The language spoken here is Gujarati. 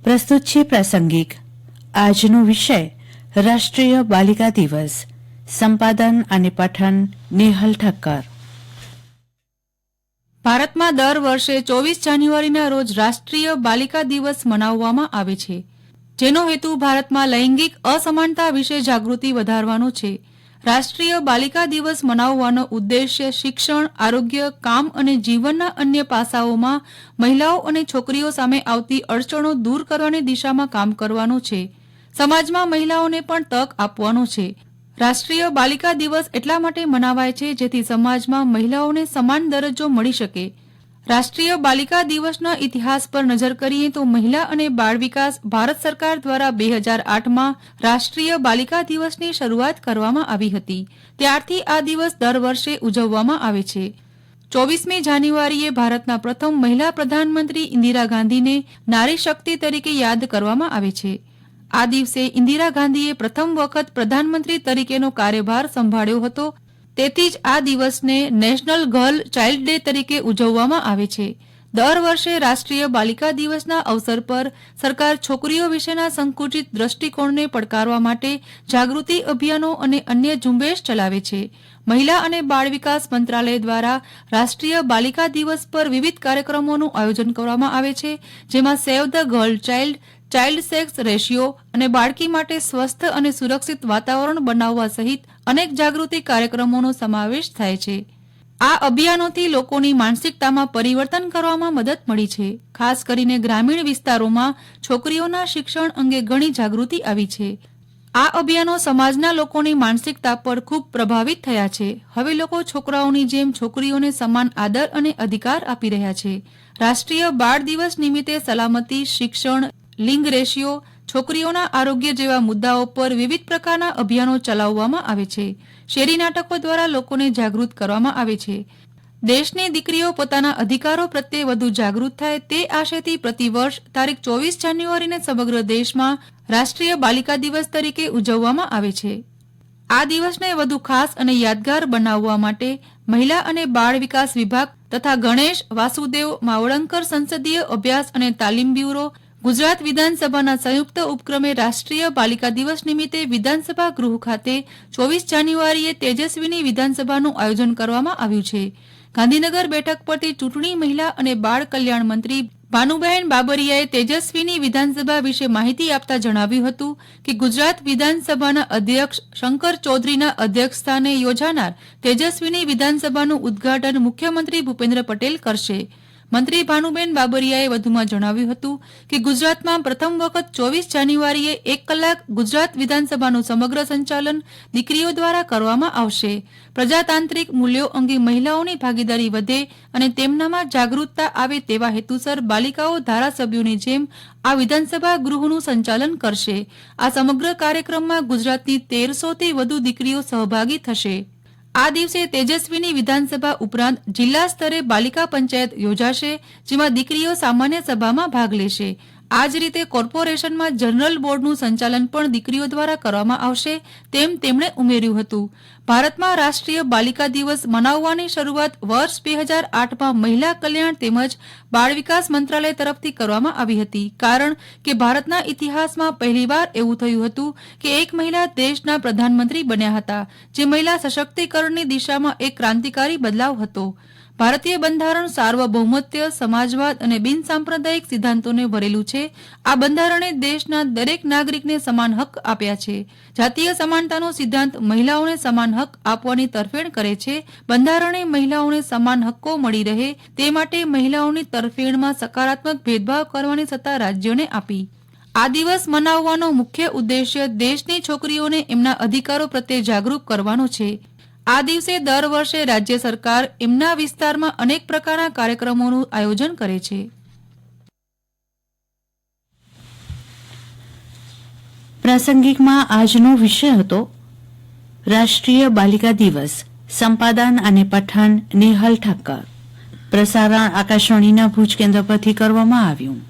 પ્રસ્તુત છે પ્રાસંગિક. આજનો વિષય રાષ્ટ્રીય બાલિકા દિવસ. સંપાદન અને પઠન નેહલ ઠક્કર. ભારતમાં દર વર્ષે 24 જાન્યુઆરીના રોજ રાષ્ટ્રીય બાલિકા દિવસ મનાવવામાં આવે છે, જેનો હેતુ ભારતમાં લૈંગિક અસમાનતા વિશે જાગૃતિ વધારવાનો છે. રાષ્ટ્રીય બાલિકા દિવસ મનાવવાનો ઉદ્દેશ્ય શિક્ષણ, આરોગ્ય, કામ અને જીવનના અન્ય પાસાઓમાં મહિલાઓ અને છોકરીઓ સામે આવતી અડચણો દૂર કરવાની દિશામાં કામ કરવાનો છે. સમાજમાં મહિલાઓને પણ તક આપવાનો છે. રાષ્ટ્રીય બાલિકા દિવસ એટલા માટે મનાવાય છે જેથી સમાજમાં મહિલાઓને સમાન દરજ્જો મળી શકે. રાષ્ટ્રીય બાલિકા દિવસના ઇતિહાસ પર નજર કરીએ તો મહિલા અને બાળ વિકાસ ભારત સરકાર દ્વારા 2008માં રાષ્ટ્રીય બાલિકા દિવસની શરૂઆત કરવામાં આવી હતી. ત્યારથી આ દિવસ દર વર્ષે ઉજવવામાં આવે છે. 24મી જાન્યુઆરીએ ભારતના પ્રથમ મહિલા પ્રધાનમંત્રી ઇન્દિરા ગાંધીને નારી શક્તિ તરીકે યાદ કરવામાં આવે છે. આ દિવસે ઇન્દિરા ગાંધીએ પ્રથમ વખત પ્રધાનમંત્રી તરીકેનો કાર્યભાર સંભાળ્યો હતો. તેથી જ આ દિવસને નેશનલ ગર્લ ચાઇલ્ડ ડે તરીકે ઉજવવામાં આવે છે. દર વર્ષે રાષ્ટ્રીય બાલિકા દિવસના અવસર પર સરકાર છોકરીઓ વિશેના સંકુચિત દ્રષ્ટિકોણને પડકારવા માટે જાગૃતિ અભિયાનો અને અન્ય ઝુંબેશ ચલાવે છે. મહિલા અને બાળ વિકાસ મંત્રાલય દ્વારા રાષ્ટ્રીય બાલિકા દિવસ પર વિવિધ કાર્યક્રમોનું આયોજન કરવામાં આવે છે, જેમાં save the girl child, child sex ratio અને બાળકી માટે સ્વસ્થ અને સુરક્ષિત વાતાવરણ બનાવવા સહિત અનેક જાગૃતિ કાર્યક્રમોનો સમાવેશ થાય છે. આ અભિયાનોથી લોકોની માનસિકતામાં પરિવર્તન કરવામાં મદદ મળી છે. ખાસ કરીને ગ્રામીણ વિસ્તારોમાં છોકરીઓના શિક્ષણ અંગે ઘણી જાગૃતિ આવી છે. આ અભિયાનો સમાજના લોકોની માનસિકતા પર ખૂબ પ્રભાવિત થયા છે. હવે લોકો છોકરાઓની જેમ છોકરીઓને સમાન આદર અને અધિકાર આપી રહ્યા છે. રાષ્ટ્રીય બાળ દિવસ નિમિત્તે સલામતી, શિક્ષણ, લિંગ રેશિયો, છોકરીઓના આરોગ્ય જેવા મુદ્દાઓ પર વિવિધ પ્રકારના અભિયાનો ચલાવવામાં આવે છે. શેરી નાટકો દ્વારા લોકોને જાગૃત કરવામાં આવે છે. દેશની દીકરીઓ પોતાના અધિકારો પ્રત્યે વધુ જાગૃત થાય તે આશયથી પ્રતિવર્ષ તારીખ 24 જાન્યુઆરીને સમગ્ર દેશમાં રાષ્ટ્રીય બાલિકા દિવસ તરીકે ઉજવવામાં આવે છે. આ દિવસને વધુ ખાસ અને યાદગાર બનાવવા માટે મહિલા અને બાળ વિકાસ વિભાગ તથા ગણેશ વાસુદેવ માવળંકર સંસદીય અભ્યાસ અને તાલીમ બ્યુરો, ગુજરાત વિધાનસભાના સંયુક્ત ઉપક્રમે રાષ્ટ્રીય બાલિકા દિવસ નિમિત્તે વિધાનસભા ગૃહ ખાતે 24 જાન્યુઆરીએ તેજસ્વીની વિધાનસભાનું આયોજન કરવામાં આવ્યું છે. ગાંધીનગર બેઠક પરથી ચૂંટણી મહિલા અને બાળ કલ્યાણ મંત્રી ભાનુબહેન બાબરિયાએ તેજસ્વીની વિધાનસભા વિશે માહિતી આપતા જણાવ્યું હતું કે ગુજરાત વિધાનસભાના અધ્યક્ષ શંકર ચૌધરીના અધ્યક્ષસ્થાને યોજાનાર તેજસ્વીની વિધાનસભાનું ઉદ્ઘાટન મુખ્યમંત્રી ભૂપેન્દ્ર પટેલ કરશે. મંત્રી ભાનુબેન બાબરિયાએ વધુમાં જણાવ્યું હતું કે ગુજરાતમાં પ્રથમ વખત 24 જાન્યુઆરીએ 1 કલાક ગુજરાત વિધાનસભાનું સમગ્ર સંચાલન દીકરીઓ દ્વારા કરવામાં આવશે. પ્રજાતાંત્રિક મૂલ્યો અંગે મહિલાઓની ભાગીદારી વધે અને તેમનામાં જાગૃતતા આવે તેવા હેતુસર બાલિકાઓ ધારાસભ્યોની જેમ આ વિધાનસભા ગૃહનું સંચાલન કરશે. આ સમગ્ર કાર્યક્રમમાં ગુજરાતની 1300થી વધુ દીકરીઓ સહભાગી થશે. આ દિવસે તેજસ્વીની વિધાનસભા ઉપરાંત જિલ્લા સ્તરે બાલિકા પંચાયત યોજાશે, જેમાં દીકરીઓ સામાન્ય સભામાં ભાગ લેશે. આ જ રીતે કોર્પોરેશનમાં જનરલ બોર્ડનું સંચાલન પણ દીકરીઓ દ્વારા કરવામાં આવશે, તેમ તેમણે ઉમેર્યું હતું. ભારતમાં રાષ્ટ્રીય બાલિકા દિવસ મનાવવાની શરૂઆત વર્ષ 2008માં મહિલા કલ્યાણ તેમજ બાળ વિકાસ મંત્રાલય તરફથી કરવામાં આવી હતી. કારણ કે ભારતના ઇતિહાસમાં પહેલીવાર એવું થયું હતું કે એક મહિલા દેશના પ્રધાનમંત્રી બન્યા હતા, જે મહિલા સશક્તિકરણની દિશામાં એક ક્રાંતિકારી બદલાવ હતો. ભારતીય બંધારણ સાર્વભૌમત્વ, સમાજવાદ અને બિનસાંપ્રદાયિક સિદ્ધાંતોને ભરેલું છે. આ બંધારણે દેશના દરેક નાગરિકને સમાન હક આપ્યા છે. જાતીય સમાનતાનો સિદ્ધાંત મહિલાઓને સમાન હક આપવાની તરફેણ કરે છે. બંધારણે મહિલાઓને સમાન હક્કો મળી રહે તે માટે મહિલાઓની તરફેણમાં સકારાત્મક ભેદભાવ કરવાની સત્તા રાજ્યોને આપી. આ દિવસ મનાવવાનો મુખ્ય ઉદ્દેશ્ય દેશની છોકરીઓને એમના અધિકારો પ્રત્યે જાગૃત કરવાનો છે. આ દિવસે દર વર્ષે રાજ્ય સરકાર એમના વિસ્તારમાં અનેક પ્રકારના કાર્યક્રમોનું આયોજન કરે છે. પ્રાસંગિકમાં આજનો વિષય હતો રાષ્ટ્રીય બાલિકા દિવસ. સંપાદન અને પઠન નેહલ ઠક્કર. પ્રસારણ આકાશવાણીના ભુજ કેન્દ્ર પરથી કરવામાં આવ્યું.